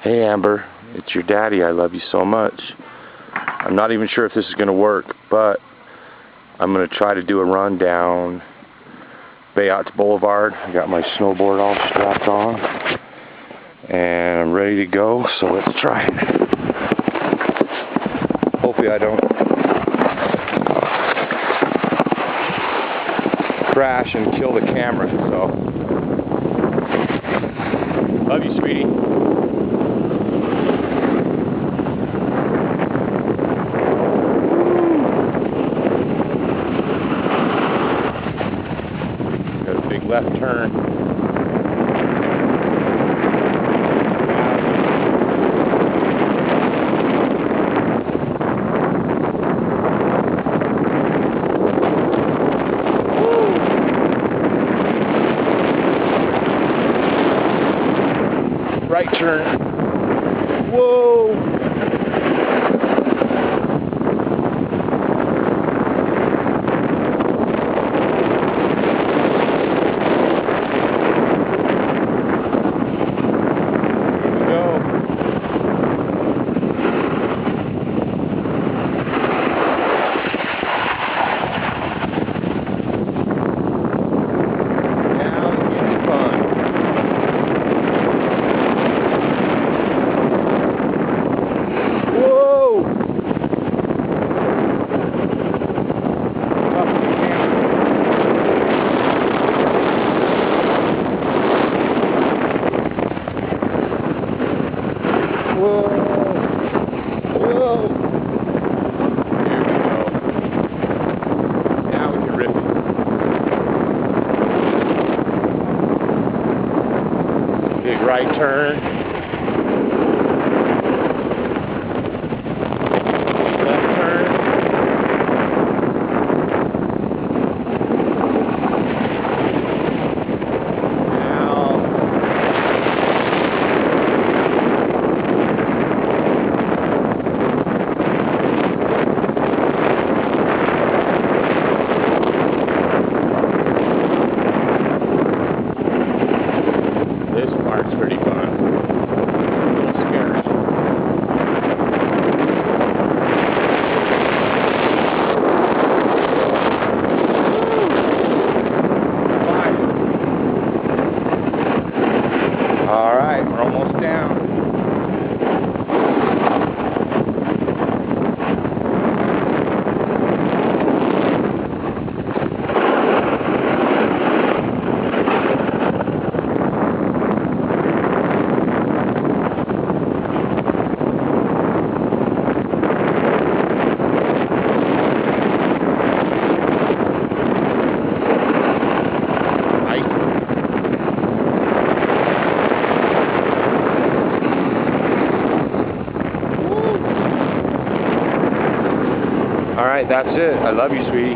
Hey Amber, it's your daddy. I love you so much. I'm not even sure if this is going to work, but I'm going to try to do a run down Bayot Boulevard. I got my snowboard all strapped on and I'm ready to go, so let's try it. Hopefully I don't crash and kill the camera. So, love you, sweetie. Got a big left turn. Right turn. Whoa! Here we go. Now it's getting fun. Whoa! Whoa! Here we go. Now we can rip it. Big right turn. Left turn. This part's pretty fun. A little scary. All right, we're almost down. All right, that's it. I love you, sweetie.